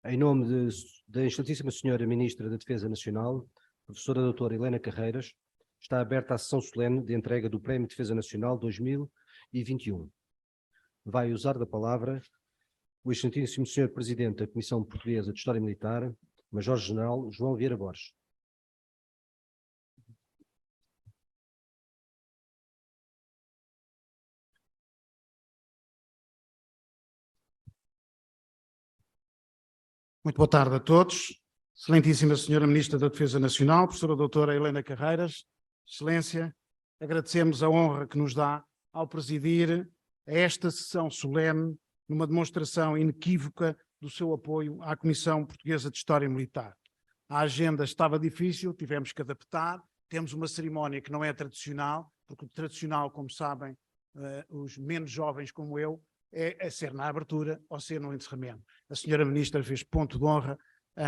Em nome da Excelentíssima Senhora Ministra da Defesa Nacional, professora doutora Helena Carreiras, está aberta a sessão solene de entrega do Prémio de Defesa Nacional 2021. Vai usar da palavra o Excelentíssimo Senhor Presidente da Comissão Portuguesa de História Militar, Major-General João Vieira Borges. Muito boa tarde a todos. Excelentíssima Senhora Ministra da Defesa Nacional, professora doutora Helena Carreiras, Excelência, agradecemos a honra que nos dá ao presidir a esta sessão solene numa demonstração inequívoca do seu apoio à Comissão Portuguesa de História Militar. A agenda estava difícil, tivemos que adaptar, temos uma cerimónia que não é tradicional, porque o tradicional, como sabem, os menos jovens como eu, é ser na abertura ou ser no encerramento. A senhora Ministra fez ponto de honra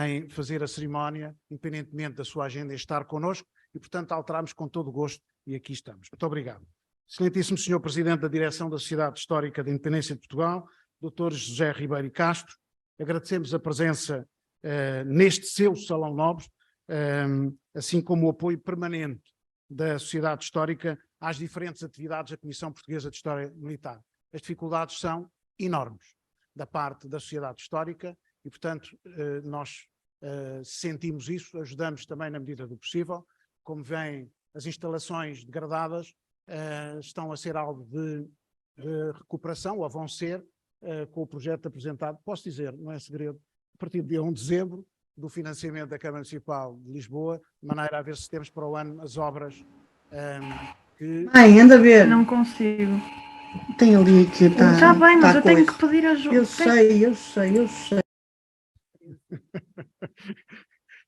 em fazer a cerimónia, independentemente da sua agenda, em estar connosco e, portanto, alterámos com todo o gosto e aqui estamos. Muito obrigado. Excelentíssimo Senhor Presidente da Direção da Sociedade Histórica da Independência de Portugal, Dr. José Ribeiro e Castro, agradecemos a presença neste seu Salão Nobre, assim como o apoio permanente da Sociedade Histórica às diferentes atividades da Comissão Portuguesa de História Militar. As dificuldades são enormes da parte da sociedade histórica e, portanto, nós sentimos isso, ajudamos também na medida do possível. Como veem, as instalações degradadas estão a ser alvo de recuperação, ou vão ser, com o projeto apresentado, posso dizer, não é segredo, a partir de dia 1 de dezembro, do financiamento da Câmara Municipal de Lisboa, de maneira a ver se temos para o ano as obras que... Ai, anda a ver. Não consigo. Tem ali que está... Está bem, mas tá eu tenho que pedir ajuda. Eu sei.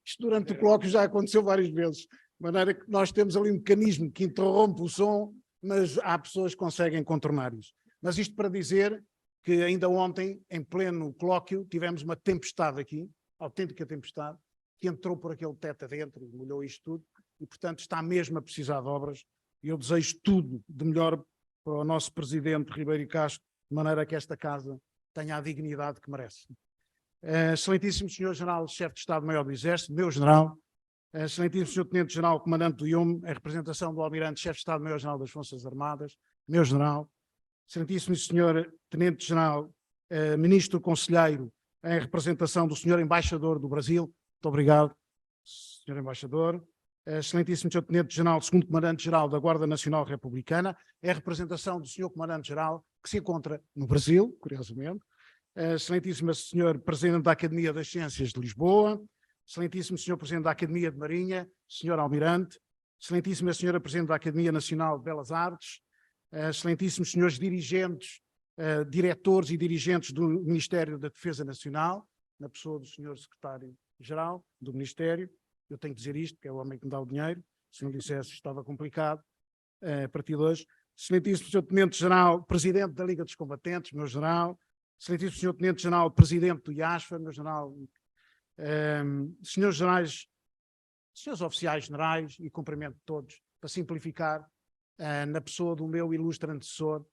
Isto durante o colóquio já aconteceu várias vezes. De maneira que nós temos ali um mecanismo que interrompe o som, mas há pessoas que conseguem contornar isso. Mas isto para dizer que ainda ontem, em pleno colóquio, tivemos uma tempestade aqui, autêntica tempestade, que entrou por aquele teto adentro e molhou isto tudo, e portanto está mesmo a precisar de obras, e eu desejo tudo de melhor para o nosso Presidente Ribeiro e Castro, de maneira que esta casa tenha a dignidade que merece. Excelentíssimo Senhor General, Chefe de Estado-Maior do Exército, meu General, Excelentíssimo Senhor Tenente-General, Comandante do IUM, em representação do Almirante, Chefe de Estado-Maior-General das Forças Armadas, meu General, Excelentíssimo Senhor Tenente-General, Ministro Conselheiro, em representação do Senhor Embaixador do Brasil, muito obrigado, Senhor Embaixador, Excelentíssimo Sr. Tenente-General, segundo Comandante-Geral da Guarda Nacional Republicana, é a representação do Sr. Comandante-Geral, que se encontra no Brasil, curiosamente, Excelentíssimo Sr. Presidente da Academia das Ciências de Lisboa, Excelentíssimo Sr. Presidente da Academia de Marinha, Sr. Almirante, Excelentíssima Sra. Presidente da Academia Nacional de Belas Artes, Excelentíssimos Senhores Dirigentes, Diretores e Dirigentes do Ministério da Defesa Nacional, na pessoa do Sr. Secretário-Geral do Ministério. Eu tenho que dizer isto, que é o homem que me dá o dinheiro. Se não dissesse, estava complicado a partir de hoje. Excelentíssimo Sr. Tenente-General, Presidente da Liga dos Combatentes, meu General. Excelentíssimo Sr. Tenente-General, Presidente do IASFA, meu General. Senhores Generais, Senhores Oficiais Generais, e cumprimento todos, para simplificar, na pessoa do meu ilustre antecessor,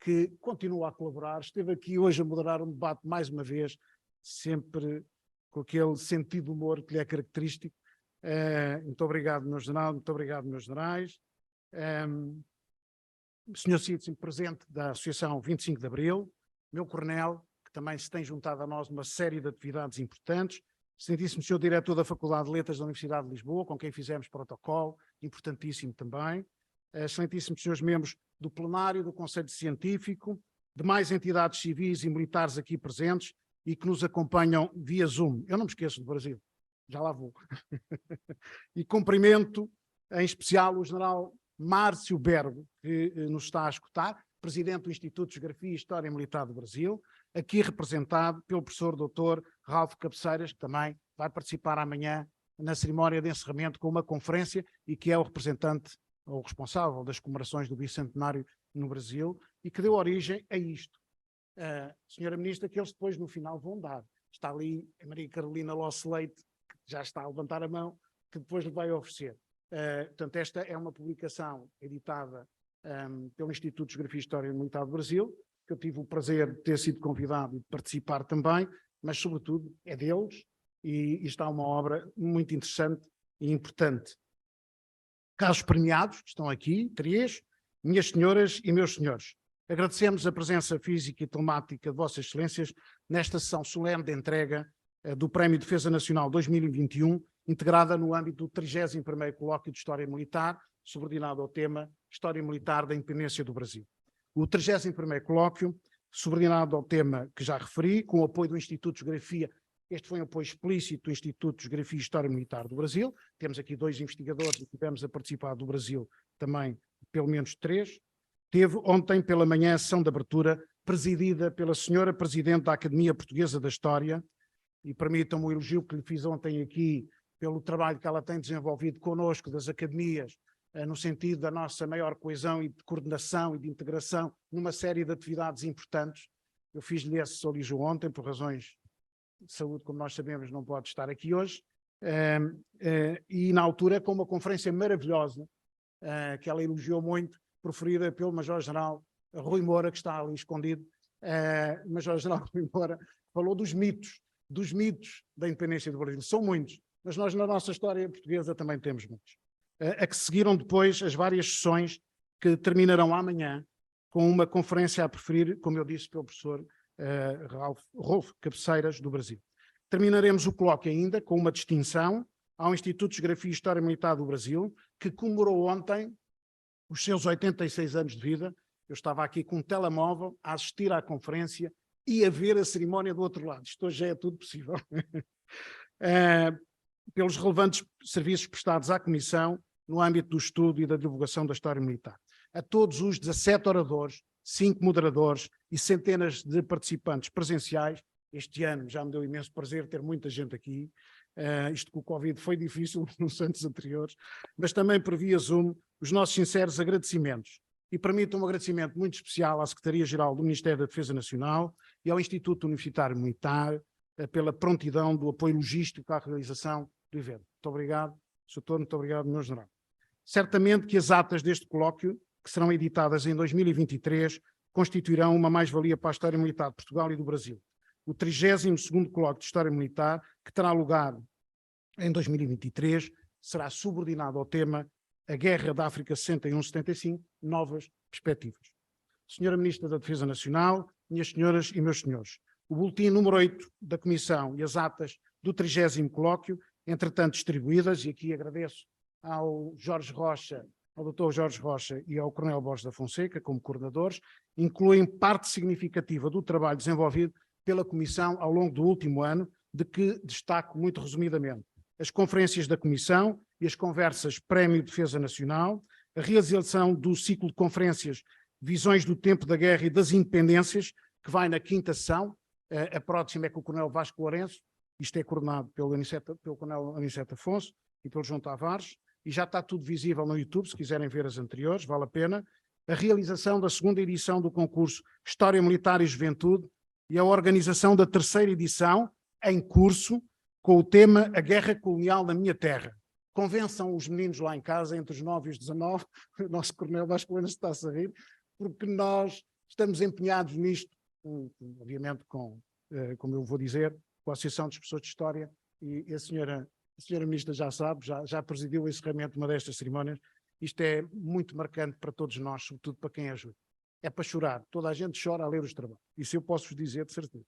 que continua a colaborar. Esteve aqui hoje a moderar um debate mais uma vez, sempre com aquele sentido de humor que lhe é característico. Muito obrigado, meu General, muito obrigado, meus generais. Senhor Cícero, presidente da Associação 25 de Abril, meu coronel, que também se tem juntado a nós numa série de atividades importantes, excelentíssimo senhor diretor da Faculdade de Letras da Universidade de Lisboa, com quem fizemos protocolo, importantíssimo também, excelentíssimos senhores membros do plenário, do Conselho Científico, demais entidades civis e militares aqui presentes e que nos acompanham via Zoom. Eu não me esqueço do Brasil. Já lá vou. E cumprimento, em especial, o general Márcio Bergo, que nos está a escutar, presidente do Instituto de Geografia e História Militar do Brasil, aqui representado pelo professor Dr. Ralph Cabeceiras, que também vai participar amanhã na cerimónia de encerramento com uma conferência e que é o representante ou responsável das comemorações do bicentenário no Brasil e que deu origem a isto. Senhora Ministra, que eles depois no final vão dar. Está ali a Maria Carolina Losse Leite, já está a levantar a mão, que depois lhe vai oferecer. Portanto, esta é uma publicação editada pelo Instituto de Geografia e História Militar do Brasil, que eu tive o prazer de ter sido convidado e de participar também, mas sobretudo é deles e está uma obra muito interessante e importante. Caros premiados, que estão aqui, 3, minhas senhoras e meus senhores, agradecemos a presença física e telemática de Vossas Excelências nesta sessão solene de entrega do Prémio Defesa Nacional 2021, integrada no âmbito do 31º Colóquio de História Militar, subordinado ao tema História Militar da Independência do Brasil. O 31º Colóquio, subordinado ao tema que já referi, com o apoio do Instituto de Geografia. Este foi um apoio explícito do Instituto de Geografia e História Militar do Brasil. Temos aqui 2 investigadores que tivemos a participar do Brasil também, pelo menos 3. Teve ontem pela manhã a sessão de abertura, presidida pela senhora Presidente da Academia Portuguesa da História, e permitam-me o elogio que lhe fiz ontem aqui pelo trabalho que ela tem desenvolvido connosco das academias, no sentido da nossa maior coesão e de coordenação e de integração numa série de atividades importantes. Eu fiz-lhe esse elogio ontem, por razões de saúde, como nós sabemos, não pode estar aqui hoje, e na altura com uma conferência maravilhosa, que ela elogiou muito, proferida pelo Major-General Rui Moura, que está ali escondido. Major-General Rui Moura falou dos mitos da independência do Brasil. São muitos, mas nós na nossa história portuguesa também temos muitos. A que seguiram depois as várias sessões que terminarão amanhã com uma conferência a preferir, como eu disse, pelo professor Rolf Cabeceiras, do Brasil. Terminaremos o colóquio ainda com uma distinção ao Instituto de Geografia e História Militar do Brasil, que comemorou ontem os seus 86 anos de vida. Eu estava aqui com um telemóvel a assistir à conferência e a ver a cerimónia do outro lado. Isto hoje já é tudo possível. Pelos relevantes serviços prestados à Comissão no âmbito do estudo e da divulgação da história militar. A todos os 17 oradores, 5 moderadores e centenas de participantes presenciais, este ano já me deu imenso prazer ter muita gente aqui. Isto com o Covid foi difícil nos anos anteriores, mas também por via Zoom, os nossos sinceros agradecimentos. E permito um agradecimento muito especial à Secretaria-Geral do Ministério da Defesa Nacional e ao Instituto Universitário Militar pela prontidão do apoio logístico à realização do evento. Muito obrigado, Sr. Doutor, muito obrigado, meu General. Certamente que as atas deste colóquio, que serão editadas em 2023, constituirão uma mais-valia para a história militar de Portugal e do Brasil. O 32º Colóquio de História Militar, que terá lugar em 2023, será subordinado ao tema A Guerra da África 61-75, Novas Perspectivas. Senhora Ministra da Defesa Nacional, minhas senhoras e meus senhores, o boletim número 8 da Comissão e as atas do 30º Colóquio, entretanto distribuídas, e aqui agradeço ao Jorge Rocha, ao Dr. Jorge Rocha e ao Coronel Borges da Fonseca, como coordenadores, incluem parte significativa do trabalho desenvolvido pela Comissão ao longo do último ano, de que destaco muito resumidamente as conferências da Comissão e as conversas Prémio Defesa Nacional, a realização do ciclo de conferências Visões do Tempo da Guerra e das Independências, que vai na 5ª sessão. A próxima é com o Coronel Vasco Lourenço, isto é coordenado pelo Coronel Aniceto Afonso e pelo João Tavares, e já está tudo visível no YouTube, se quiserem ver as anteriores, vale a pena. A realização da 2ª edição do concurso História Militar e Juventude e a organização da 3ª edição, em curso, com o tema A Guerra Colonial na Minha Terra. Convençam os meninos lá em casa, entre os 9 e os 19, o nosso Coronel Vasco Lourenço está-se a rir, porque nós estamos empenhados nisto, obviamente com, como eu vou dizer, com a Associação de Professores de História, e a senhora Ministra já sabe, já presidiu o encerramento de uma destas cerimónias. Isto é muito marcante para todos nós, sobretudo para quem ajuda. É para chorar, toda a gente chora a ler os trabalhos, isso eu posso vos dizer de certeza.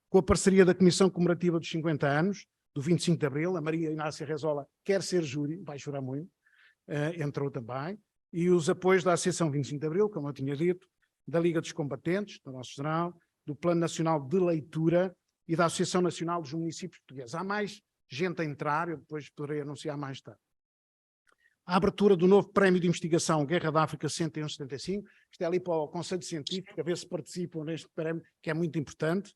Com a parceria da Comissão Comemorativa dos 50 anos, do 25 de Abril, a Maria Inácia Rezola quer ser júri, vai chorar muito, entrou também, e os apoios da Associação 25 de Abril, como eu tinha dito, da Liga dos Combatentes, do nosso General, do Plano Nacional de Leitura e da Associação Nacional dos Municípios Portugueses. Há mais gente a entrar, eu depois poderei anunciar mais tarde. A abertura do novo Prémio de Investigação Guerra da África 61-75, isto é ali para o Conselho Científico, a ver se participam neste prémio, que é muito importante.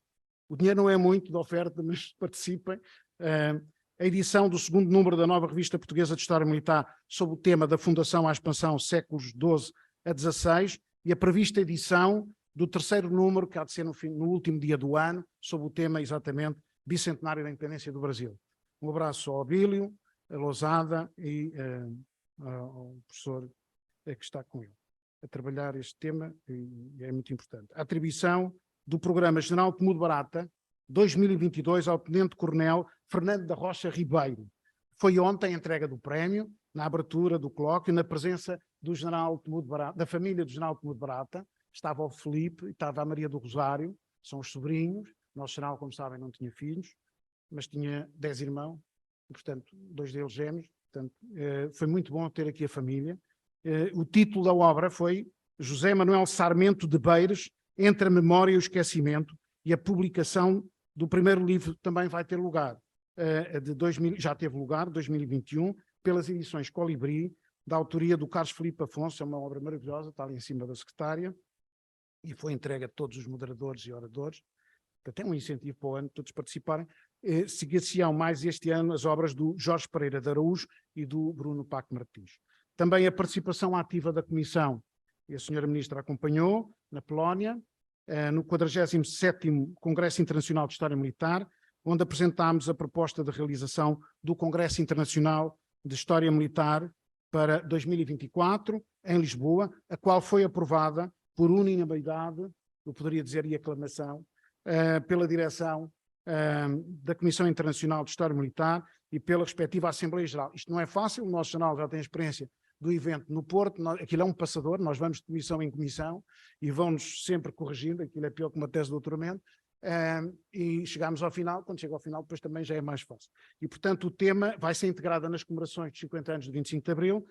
O dinheiro não é muito de oferta, mas participem. A edição do 2º número da nova Revista Portuguesa de História Militar, sob o tema da Fundação à Expansão séculos XII a XVI, e a prevista edição do 3º número, que há de ser no último dia do ano, sob o tema exatamente Bicentenário da Independência do Brasil. Um abraço ao Abílio, a Lousada e ao professor que está com ele a trabalhar este tema, e é muito importante. A atribuição do Programa General Temudo Barata, 2022 ao Tenente-Coronel Fernando da Rocha Ribeiro. Foi ontem a entrega do prémio, na abertura do colóquio, na presença do general Temudo Barata, da família do general Temudo Barata. Estava o Felipe, estava a Maria do Rosário, são os sobrinhos. O nosso general, como sabem, não tinha filhos, mas tinha 10 irmãos, e, portanto, 2 deles gêmeos. Portanto, foi muito bom ter aqui a família. O título da obra foi José Manuel Sarmento de Beires, Entre a Memória e o Esquecimento, e a publicação do primeiro livro também vai ter lugar, já teve lugar, 2021, pelas edições Colibri, da autoria do Carlos Filipe Afonso. É uma obra maravilhosa, está ali em cima da secretária, e foi entregue a todos os moderadores e oradores. Até um incentivo para o ano, todos participarem. Seguir-se-ão mais este ano as obras do Jorge Pereira de Araújo e do Bruno Paco Martins. Também a participação ativa da Comissão, e a senhora Ministra acompanhou, na Polónia, no 47º Congresso Internacional de História Militar, onde apresentámos a proposta de realização do Congresso Internacional de História Militar para 2024, em Lisboa, a qual foi aprovada por unanimidade, eu poderia dizer, e aclamação, pela direção da Comissão Internacional de História Militar e pela respectiva Assembleia Geral. Isto não é fácil, o nosso jornal já tem experiência do evento no Porto, aquilo é um passador, nós vamos de comissão em comissão e vão-nos sempre corrigindo, aquilo é pior que uma tese de doutoramento, e chegamos ao final, quando chega ao final depois também já é mais fácil. E portanto o tema vai ser integrado nas comemorações dos 50 anos de 25 de Abril,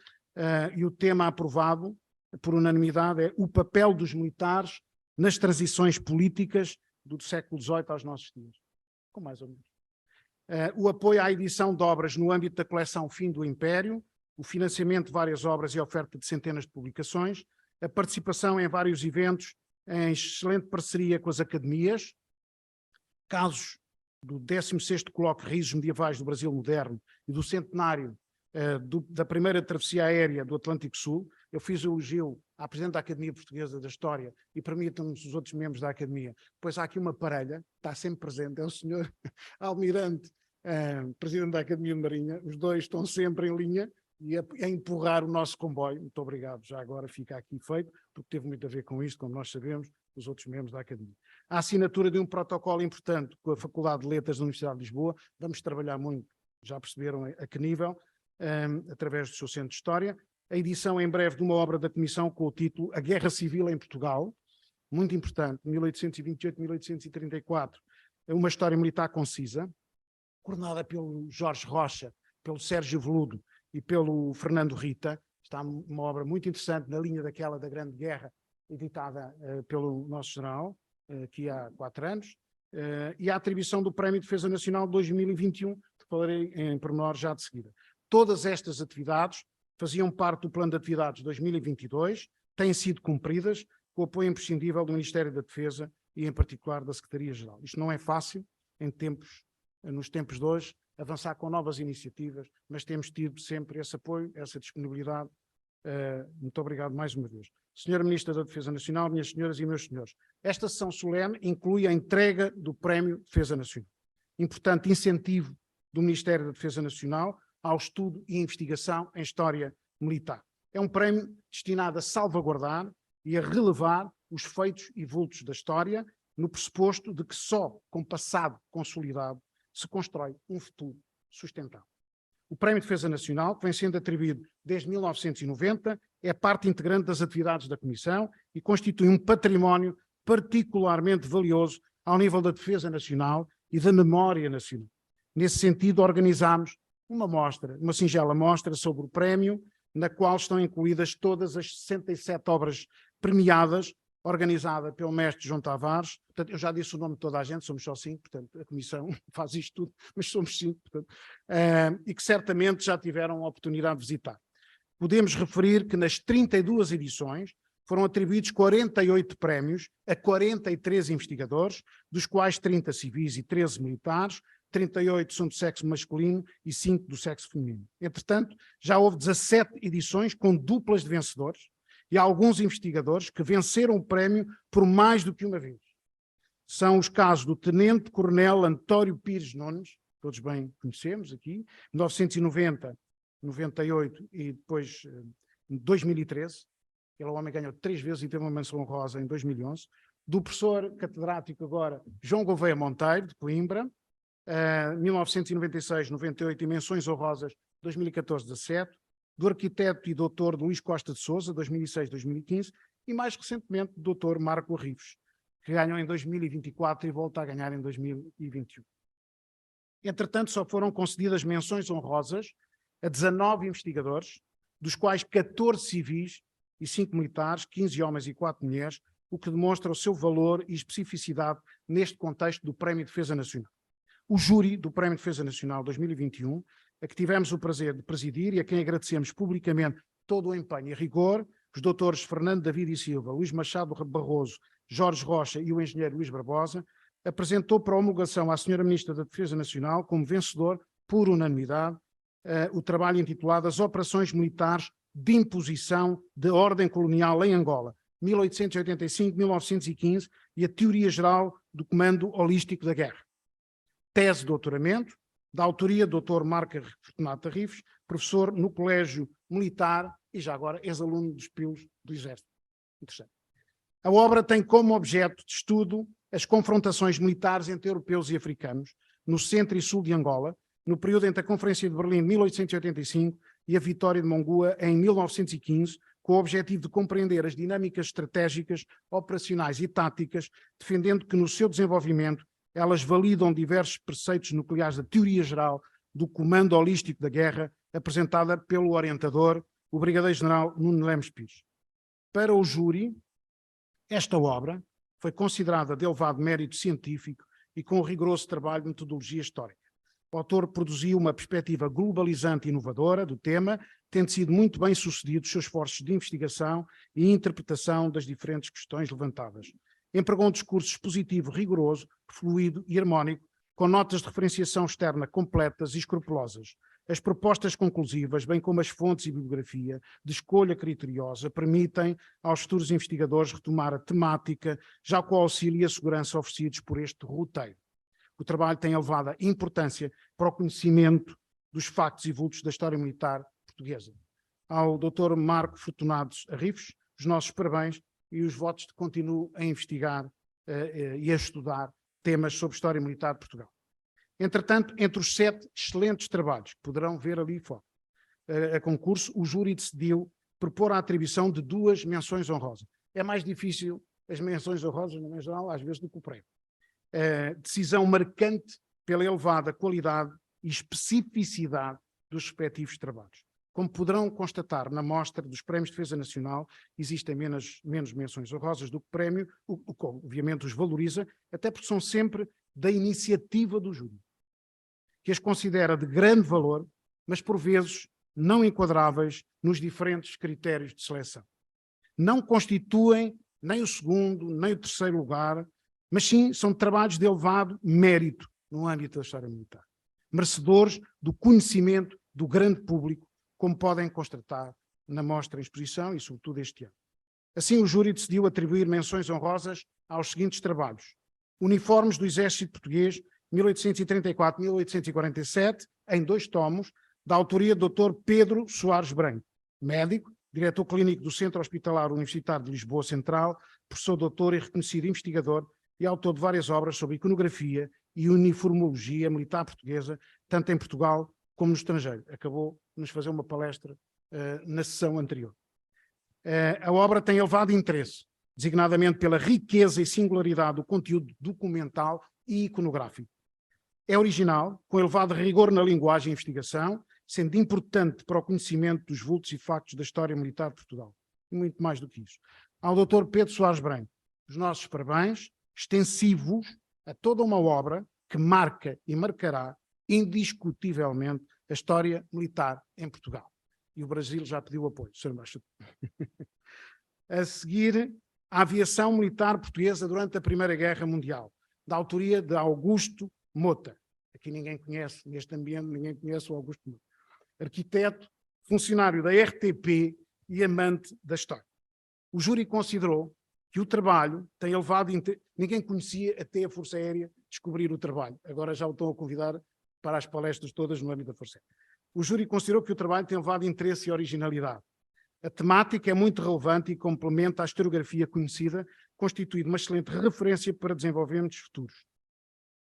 e o tema aprovado por unanimidade é o papel dos militares nas transições políticas do século XVIII aos nossos dias. Com mais ou menos. O apoio à edição de obras no âmbito da coleção Fim do Império, o financiamento de várias obras e a oferta de centenas de publicações, a participação em vários eventos em excelente parceria com as academias, casos do 16º Colóquio Raízes Medievais do Brasil Moderno e do centenário da primeira travessia aérea do Atlântico Sul. Eu fiz o elogio à Presidente da Academia Portuguesa da História e permitam-nos os outros membros da Academia. Depois há aqui uma parelha, está sempre presente, é o senhor Almirante, Presidente da Academia de Marinha. Os dois estão sempre em linha e a empurrar o nosso comboio. Muito obrigado, já agora fica aqui feito, porque teve muito a ver com isto, como nós sabemos, os outros membros da Academia. A assinatura de um protocolo importante com a Faculdade de Letras da Universidade de Lisboa. Vamos trabalhar muito, já perceberam a que nível, através do seu Centro de História. A edição em breve de uma obra da Comissão com o título A Guerra Civil em Portugal, muito importante, 1828-1834, uma história militar concisa, coordenada pelo Jorge Rocha, pelo Sérgio Veludo e pelo Fernando Rita. Está uma obra muito interessante na linha daquela da Grande Guerra, editada pelo nosso general, aqui há 4 anos, e a atribuição do Prémio de Defesa Nacional de 2021, que falarei em pormenor já de seguida. Todas estas atividades faziam parte do plano de atividades de 2022, têm sido cumpridas com o apoio imprescindível do Ministério da Defesa e, em particular, da Secretaria-Geral. Isto não é fácil, nos tempos de hoje, avançar com novas iniciativas, mas temos tido sempre esse apoio, essa disponibilidade. Muito obrigado mais uma vez. Senhora Ministra da Defesa Nacional, minhas senhoras e meus senhores, esta sessão solene inclui a entrega do Prémio de Defesa Nacional. Importante incentivo do Ministério da Defesa Nacional ao estudo e investigação em História Militar. É um prémio destinado a salvaguardar e a relevar os feitos e vultos da história, no pressuposto de que só com passado consolidado se constrói um futuro sustentável. O Prémio de Defesa Nacional, que vem sendo atribuído desde 1990, é parte integrante das atividades da Comissão e constitui um património particularmente valioso ao nível da defesa nacional e da memória nacional. Nesse sentido, organizámos uma singela mostra sobre o prémio, na qual estão incluídas todas as 67 obras premiadas, organizada pelo mestre João Tavares. Portanto, eu já disse o nome de toda a gente, somos só 5, portanto, a Comissão faz isto tudo, mas somos 5, portanto, e que certamente já tiveram a oportunidade de visitar. Podemos referir que nas 32 edições foram atribuídos 48 prémios a 43 investigadores, dos quais 30 civis e 13 militares, 38 são do sexo masculino e 5 do sexo feminino. Entretanto, já houve 17 edições com duplas de vencedores e há alguns investigadores que venceram o prémio por mais do que uma vez. São os casos do Tenente-Coronel António Pires Nunes, todos bem conhecemos aqui, 1990, 98 e depois 2013. Ele, o homem, ganhou 3 vezes e teve uma menção honrosa em 2011. do professor catedrático agora João Gouveia Monteiro, de Coimbra, 1996-98 e menções honrosas 2014-17, do arquiteto e doutor Luís Costa de Sousa, 2006-2015, e mais recentemente do doutor Marco Arrives, que ganhou em 2024 e volta a ganhar em 2021. Entretanto, só foram concedidas menções honrosas a 19 investigadores, dos quais 14 civis e 5 militares, 15 homens e 4 mulheres, o que demonstra o seu valor e especificidade neste contexto do Prémio de Defesa Nacional. O júri do Prémio de Defesa Nacional 2021, a que tivemos o prazer de presidir e a quem agradecemos publicamente todo o empenho e rigor, os doutores Fernando David e Silva, Luís Machado Barroso, Jorge Rocha e o engenheiro Luís Barbosa, apresentou para homologação à Sra. Ministra da Defesa Nacional, como vencedor, por unanimidade, o trabalho intitulado As Operações Militares de Imposição da Ordem Colonial em Angola, 1885-1915, e a Teoria Geral do Comando Holístico da Guerra. Tese de doutoramento, da autoria do Dr. Marco Fortunato Arrives, professor no Colégio Militar e já agora ex-aluno dos Pilos do Exército. Interessante. A obra tem como objeto de estudo as confrontações militares entre europeus e africanos no centro e sul de Angola, no período entre a Conferência de Berlim de 1885 e a Vitória de Mongua em 1915, com o objetivo de compreender as dinâmicas estratégicas, operacionais e táticas, defendendo que no seu desenvolvimento elas validam diversos preceitos nucleares da teoria geral do comando holístico da guerra, apresentada pelo orientador, o Brigadeiro-General Nuno Lemos Pires. Para o júri, esta obra foi considerada de elevado mérito científico e com rigoroso trabalho de metodologia histórica. O autor produziu uma perspectiva globalizante e inovadora do tema, tendo sido muito bem sucedido os seus esforços de investigação e interpretação das diferentes questões levantadas. Empregou um discurso expositivo rigoroso, fluido e harmónico, com notas de referenciação externa completas e escrupulosas. As propostas conclusivas, bem como as fontes e bibliografia de escolha criteriosa, permitem aos futuros investigadores retomar a temática, já com o auxílio e a segurança oferecidos por este roteiro. O trabalho tem elevada importância para o conhecimento dos factos e vultos da história militar portuguesa. Ao Dr. Marco Fortunato Arrives, os nossos parabéns e os votos de continuo a investigar e a estudar temas sobre história militar de Portugal. Entretanto, entre os 7 excelentes trabalhos que poderão ver ali fora, a concurso, o júri decidiu propor a atribuição de 2 menções honrosas. É mais difícil as menções honrosas, no geral, às vezes, do que o prémio. Decisão marcante pela elevada qualidade e especificidade dos respectivos trabalhos. Como poderão constatar na mostra dos Prémios de Defesa Nacional, existem menos menções honrosas do que prémio, o que obviamente os valoriza, até porque são sempre da iniciativa do júri, que as considera de grande valor, mas por vezes não enquadráveis nos diferentes critérios de seleção. Não constituem nem o segundo, nem o terceiro lugar, mas sim são trabalhos de elevado mérito no âmbito da história militar, merecedores do conhecimento do grande público, como podem constatar na mostra em exposição e sobretudo este ano. Assim, o júri decidiu atribuir menções honrosas aos seguintes trabalhos: Uniformes do Exército Português, 1834-1847, em 2 tomos, da autoria do Dr. Pedro Soares Branco, médico, diretor clínico do Centro Hospitalar Universitário de Lisboa Central, professor doutor e reconhecido investigador e autor de várias obras sobre iconografia e uniformologia militar portuguesa, tanto em Portugal como no estrangeiro. Acabou de nos fazer uma palestra na sessão anterior. A obra tem elevado interesse, designadamente pela riqueza e singularidade do conteúdo documental e iconográfico. É original, com elevado rigor na linguagem e investigação, sendo importante para o conhecimento dos vultos e factos da história militar de Portugal. E muito mais do que isso. Ao Dr. Pedro Soares Branco, os nossos parabéns, extensivos a toda uma obra que marca e marcará indiscutivelmente a história militar em Portugal. E o Brasil já pediu apoio, Sr. Embaixador. A seguir, a aviação militar portuguesa durante a Primeira Guerra Mundial, da autoria de Augusto Mota. Aqui ninguém conhece, neste ambiente, ninguém conhece o Augusto Mota. Arquiteto, funcionário da RTP e amante da história. O júri considerou que o trabalho tem elevado... Ninguém conhecia até a Força Aérea descobrir o trabalho. Agora já o estão a convidar para as palestras todas no âmbito da Força Aérea. O júri considerou que o trabalho tem elevado interesse e originalidade. A temática é muito relevante e complementa a historiografia conhecida, constituído uma excelente referência para desenvolvimentos futuros.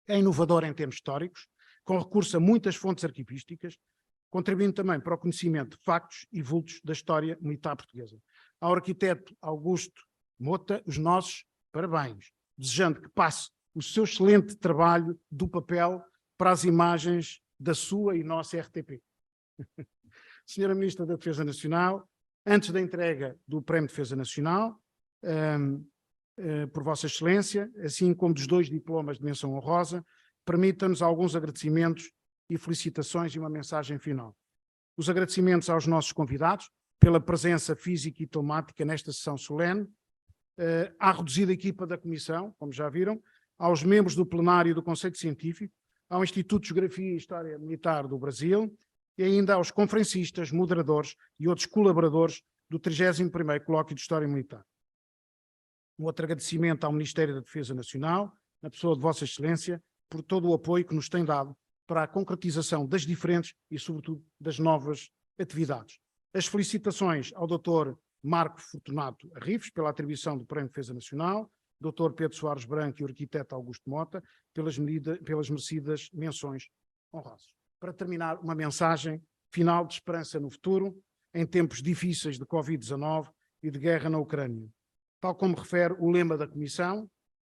É inovador em termos históricos, com recurso a muitas fontes arquivísticas, contribuindo também para o conhecimento de factos e vultos da história militar portuguesa. Ao arquiteto Augusto Mota, os nossos parabéns, desejando que passe o seu excelente trabalho do papel para as imagens da sua e nossa RTP. Senhora Ministra da Defesa Nacional, antes da entrega do Prémio de Defesa Nacional, por Vossa Excelência, assim como dos 2 diplomas de menção honrosa, permita-nos alguns agradecimentos e felicitações e uma mensagem final. Os agradecimentos aos nossos convidados pela presença física e telemática nesta sessão solene, à reduzida equipa da Comissão, como já viram, aos membros do plenário do Conselho Científico, ao Instituto de Geografia e História Militar do Brasil e ainda aos conferencistas, moderadores e outros colaboradores do 31º Colóquio de História Militar. Um outro agradecimento ao Ministério da Defesa Nacional, na pessoa de Vossa Excelência, por todo o apoio que nos tem dado para a concretização das diferentes e, sobretudo, das novas atividades. As felicitações ao Dr. Marco Fortunato Arrives pela atribuição do Prémio de Defesa Nacional, Dr. Pedro Soares Branco e o arquiteto Augusto Mota pelas merecidas menções honrosas. Para terminar, uma mensagem final de esperança no futuro, em tempos difíceis de Covid-19 e de guerra na Ucrânia. Tal como refere o lema da Comissão,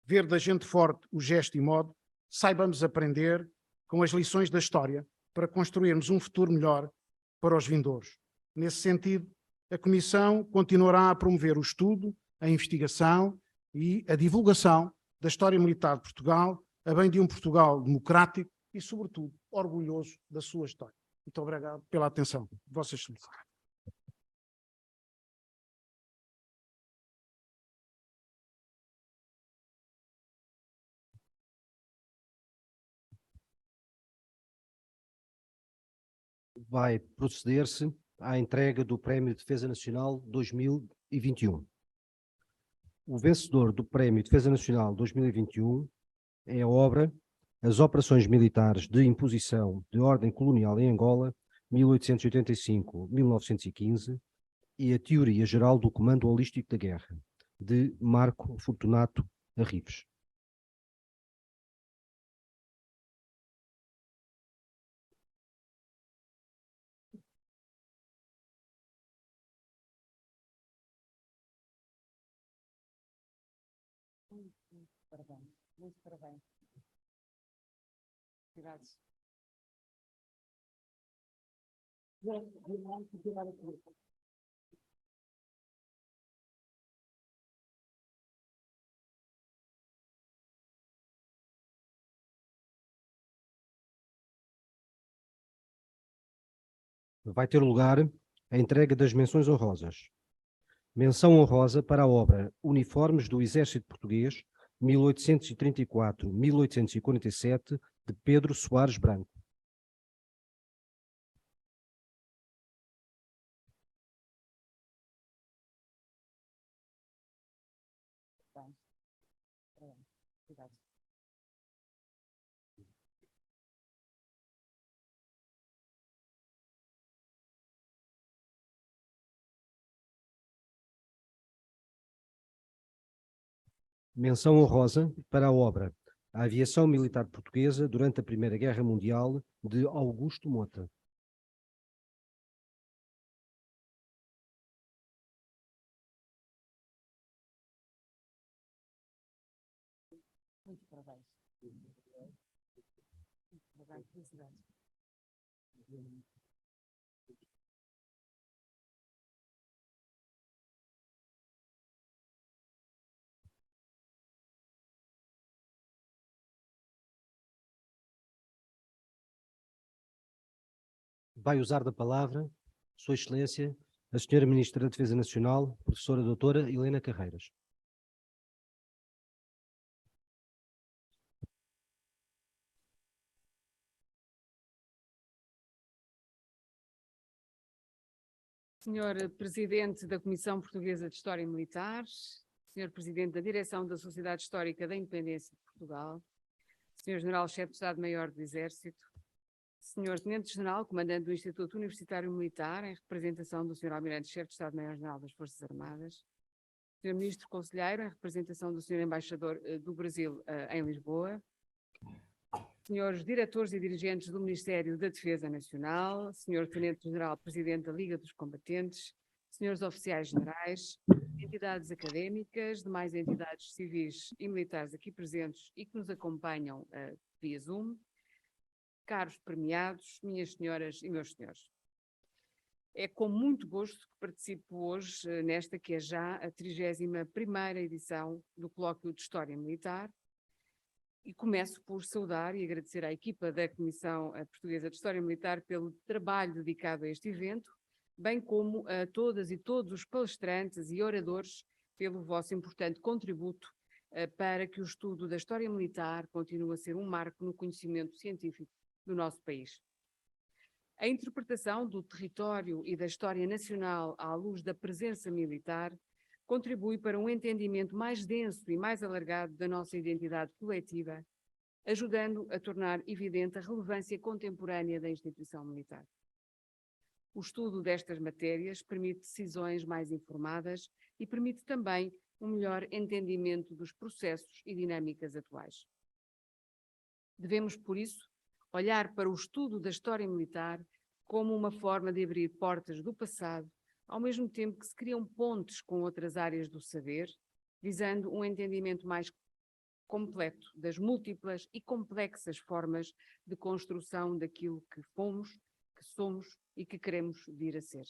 ver da gente forte o gesto e modo, saibamos aprender com as lições da história para construirmos um futuro melhor para os vindouros. Nesse sentido, a Comissão continuará a promover o estudo, a investigação e a divulgação da história militar de Portugal, a bem de um Portugal democrático e, sobretudo, orgulhoso da sua história. Muito obrigado pela atenção. Vossa Excelência. Vai proceder-se à entrega do Prémio de Defesa Nacional 2021. O vencedor do Prémio de Defesa Nacional 2021 é a obra As Operações Militares de Imposição de Ordem Colonial em Angola, 1885-1915, e a Teoria Geral do Comando Holístico da Guerra, de Marco Fortunato Arrives. Parabéns, muito parabéns. Obrigado. Vai ter lugar a entrega das menções honrosas. Menção honrosa para a obra Uniformes do Exército Português, 1834-1847, de Pedro Soares Branco. Obrigado. Menção honrosa para a obra A Aviação Militar Portuguesa durante a Primeira Guerra Mundial, de Augusto Mota. Muito parabéns. Muito parabéns, felicidades. Vai usar da palavra, Sua Excelência, a Senhora Ministra da Defesa Nacional, Professora Doutora Helena Carreiras. Senhor Presidente da Comissão Portuguesa de História Militar, Senhor Presidente da Direção da Sociedade Histórica da Independência de Portugal, Senhor General-Chefe de Estado-Maior do Exército, Senhor Tenente-General, Comandante do Instituto Universitário Militar, em representação do Senhor Almirante-Chefe de Estado-Maior-General das Forças Armadas, Sr. Ministro Conselheiro, em representação do Sr. Embaixador do Brasil em Lisboa, Senhores Diretores e Dirigentes do Ministério da Defesa Nacional, Sr. Tenente-General Presidente da Liga dos Combatentes, Senhores Oficiais Generais, entidades académicas, demais entidades civis e militares aqui presentes e que nos acompanham via Zoom, caros premiados, minhas senhoras e meus senhores. É com muito gosto que participo hoje nesta que é já a 31ª edição do Colóquio de História Militar e começo por saudar e agradecer à equipa da Comissão Portuguesa de História Militar pelo trabalho dedicado a este evento, bem como a todas e todos os palestrantes e oradores pelo vosso importante contributo para que o estudo da história militar continue a ser um marco no conhecimento científico do nosso país. A interpretação do território e da história nacional à luz da presença militar contribui para um entendimento mais denso e mais alargado da nossa identidade coletiva, ajudando a tornar evidente a relevância contemporânea da instituição militar. O estudo destas matérias permite decisões mais informadas e permite também um melhor entendimento dos processos e dinâmicas atuais. Devemos, por isso, olhar para o estudo da história militar como uma forma de abrir portas do passado, ao mesmo tempo que se criam pontes com outras áreas do saber, visando um entendimento mais completo das múltiplas e complexas formas de construção daquilo que fomos, que somos e que queremos vir a ser.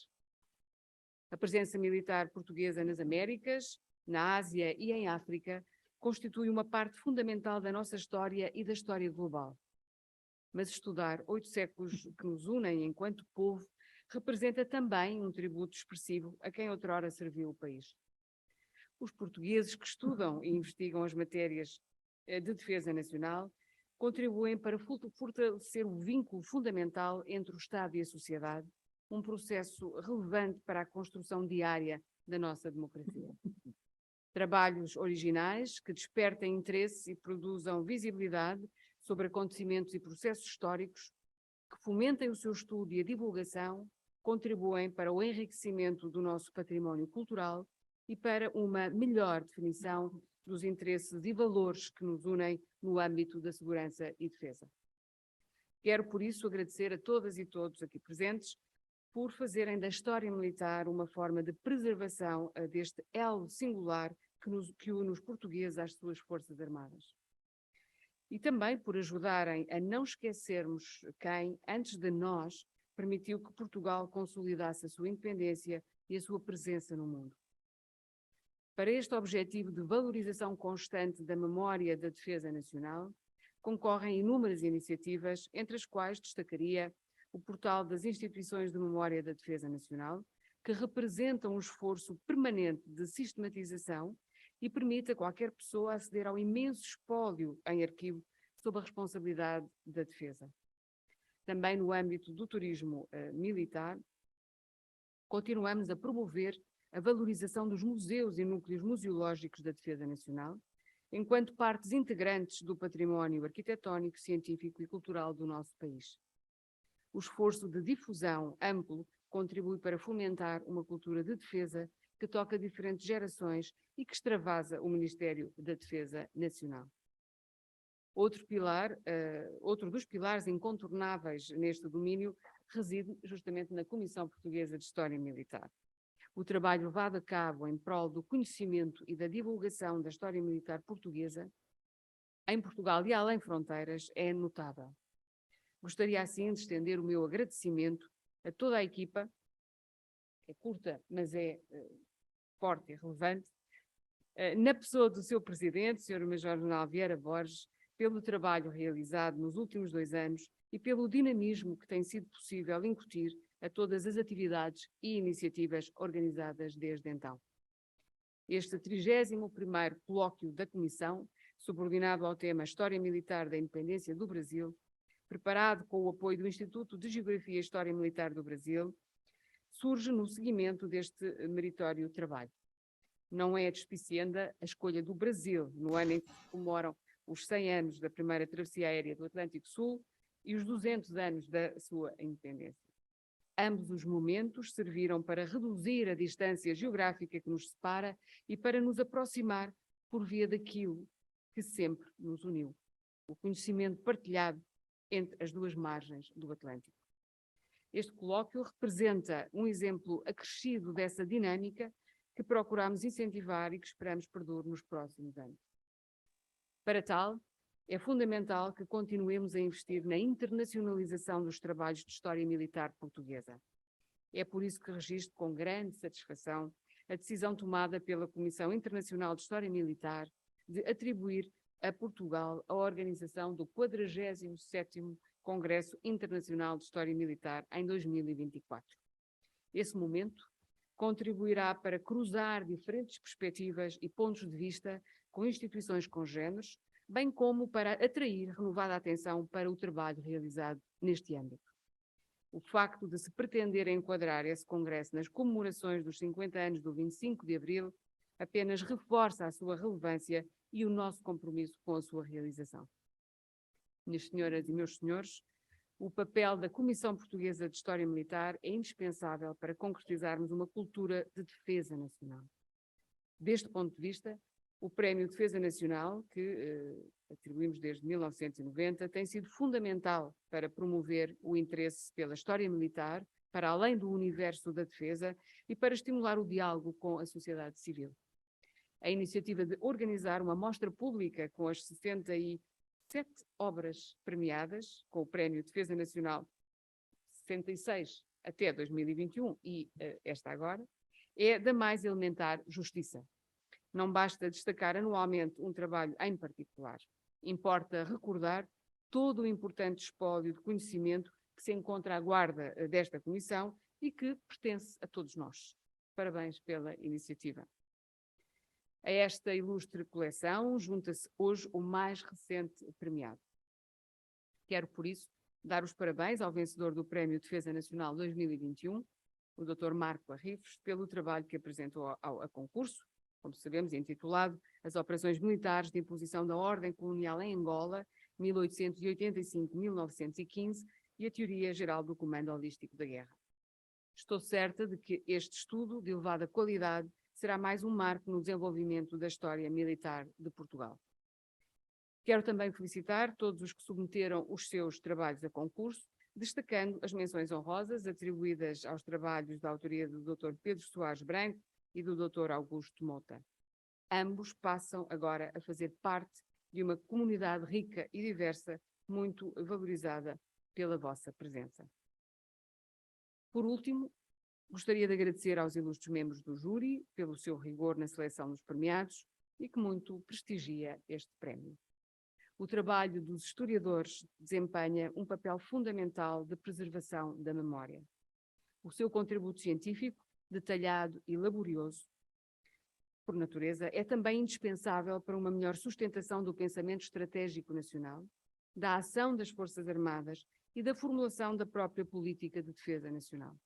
A presença militar portuguesa nas Américas, na Ásia e em África constitui uma parte fundamental da nossa história e da história global. Mas estudar 8 séculos que nos unem enquanto povo representa também um tributo expressivo a quem outrora serviu o país. Os portugueses que estudam e investigam as matérias de defesa nacional contribuem para fortalecer o vínculo fundamental entre o Estado e a sociedade, um processo relevante para a construção diária da nossa democracia. Trabalhos originais que despertem interesse e produzam visibilidade sobre acontecimentos e processos históricos, que fomentem o seu estudo e a divulgação, contribuem para o enriquecimento do nosso património cultural e para uma melhor definição dos interesses e valores que nos unem no âmbito da segurança e defesa. Quero, por isso, agradecer a todas e todos aqui presentes por fazerem da história militar uma forma de preservação deste elo singular que une os portugueses às suas forças armadas. E também por ajudarem a não esquecermos quem, antes de nós, permitiu que Portugal consolidasse a sua independência e a sua presença no mundo. Para este objetivo de valorização constante da memória da defesa nacional, concorrem inúmeras iniciativas, entre as quais destacaria o Portal das Instituições de Memória da Defesa Nacional, que representam um esforço permanente de sistematização e permite a qualquer pessoa aceder ao imenso espólio em arquivo sob a responsabilidade da defesa. Também no âmbito do turismo militar, continuamos a promover a valorização dos museus e núcleos museológicos da Defesa Nacional, enquanto partes integrantes do património arquitetónico, científico e cultural do nosso país. O esforço de difusão amplo contribui para fomentar uma cultura de defesa que toca diferentes gerações e que extravasa o Ministério da Defesa Nacional. Outro dos pilares incontornáveis neste domínio reside justamente na Comissão Portuguesa de História Militar. O trabalho levado a cabo em prol do conhecimento e da divulgação da história militar portuguesa em Portugal e além fronteiras é notável. Gostaria assim de estender o meu agradecimento a toda a equipa, é curta, mas é forte e relevante, na pessoa do seu presidente, Sr. Major-General Vieira Borges, pelo trabalho realizado nos últimos 2 anos e pelo dinamismo que tem sido possível incutir a todas as atividades e iniciativas organizadas desde então. Este 31º colóquio da Comissão, subordinado ao tema História Militar da Independência do Brasil, preparado com o apoio do Instituto de Geografia e História Militar do Brasil, surge no seguimento deste meritório trabalho. Não é despicienda a escolha do Brasil, no ano em que se comemoram os 100 anos da primeira travessia aérea do Atlântico Sul e os 200 anos da sua independência. Ambos os momentos serviram para reduzir a distância geográfica que nos separa e para nos aproximar por via daquilo que sempre nos uniu: o conhecimento partilhado entre as duas margens do Atlântico. Este colóquio representa um exemplo acrescido dessa dinâmica que procuramos incentivar e que esperamos perdure nos próximos anos. Para tal, é fundamental que continuemos a investir na internacionalização dos trabalhos de história militar portuguesa. É por isso que registro com grande satisfação a decisão tomada pela Comissão Internacional de História Militar de atribuir a Portugal a organização do 47º Congresso Internacional de História Militar em 2024. Esse momento contribuirá para cruzar diferentes perspectivas e pontos de vista com instituições congêneres, bem como para atrair renovada atenção para o trabalho realizado neste âmbito. O facto de se pretender enquadrar esse congresso nas comemorações dos 50 anos do 25 de Abril apenas reforça a sua relevância e o nosso compromisso com a sua realização. Minhas senhoras e meus senhores, o papel da Comissão Portuguesa de História Militar é indispensável para concretizarmos uma cultura de defesa nacional. Deste ponto de vista, o Prémio Defesa Nacional, que atribuímos desde 1990, tem sido fundamental para promover o interesse pela história militar, para além do universo da defesa e para estimular o diálogo com a sociedade civil. A iniciativa de organizar uma mostra pública com as 67 obras premiadas, com o Prémio Defesa Nacional 66 até 2021 e esta agora, é da mais elementar justiça. Não basta destacar anualmente um trabalho em particular. Importa recordar todo o importante espólio de conhecimento que se encontra à guarda desta Comissão e que pertence a todos nós. Parabéns pela iniciativa. A esta ilustre coleção junta-se hoje o mais recente premiado. Quero, por isso, dar os parabéns ao vencedor do Prémio Defesa Nacional 2021, o Dr. Marco Arrifos, pelo trabalho que apresentou a concurso, como sabemos, intitulado As Operações Militares de Imposição da Ordem Colonial em Angola, 1885-1915, e a Teoria Geral do Comando Holístico da Guerra. Estou certa de que este estudo, de elevada qualidade, será mais um marco no desenvolvimento da história militar de Portugal. Quero também felicitar todos os que submeteram os seus trabalhos a concurso, destacando as menções honrosas atribuídas aos trabalhos da autoria do Dr. Pedro Soares Branco e do Dr. Augusto Mota. Ambos passam agora a fazer parte de uma comunidade rica e diversa, muito valorizada pela vossa presença. Por último, gostaria de agradecer aos ilustres membros do júri pelo seu rigor na seleção dos premiados e que muito prestigia este prémio. O trabalho dos historiadores desempenha um papel fundamental de preservação da memória. O seu contributo científico, detalhado e laborioso, por natureza, é também indispensável para uma melhor sustentação do pensamento estratégico nacional, da ação das Forças Armadas e da formulação da própria política de defesa nacional.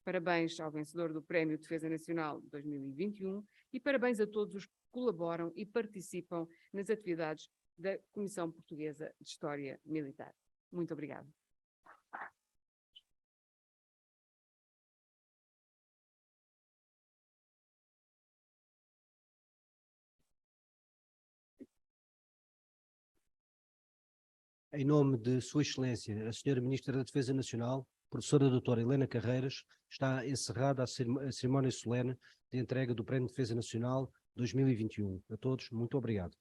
Parabéns ao vencedor do Prémio Defesa Nacional 2021 e parabéns a todos os que colaboram e participam nas atividades da Comissão Portuguesa de História Militar. Muito obrigada. Em nome de Sua Excelência, a Senhora Ministra da Defesa Nacional, Professora Doutora Helena Carreiras, está encerrada a cerimónia solene de entrega do Prémio de Defesa Nacional 2021. A todos, muito obrigado.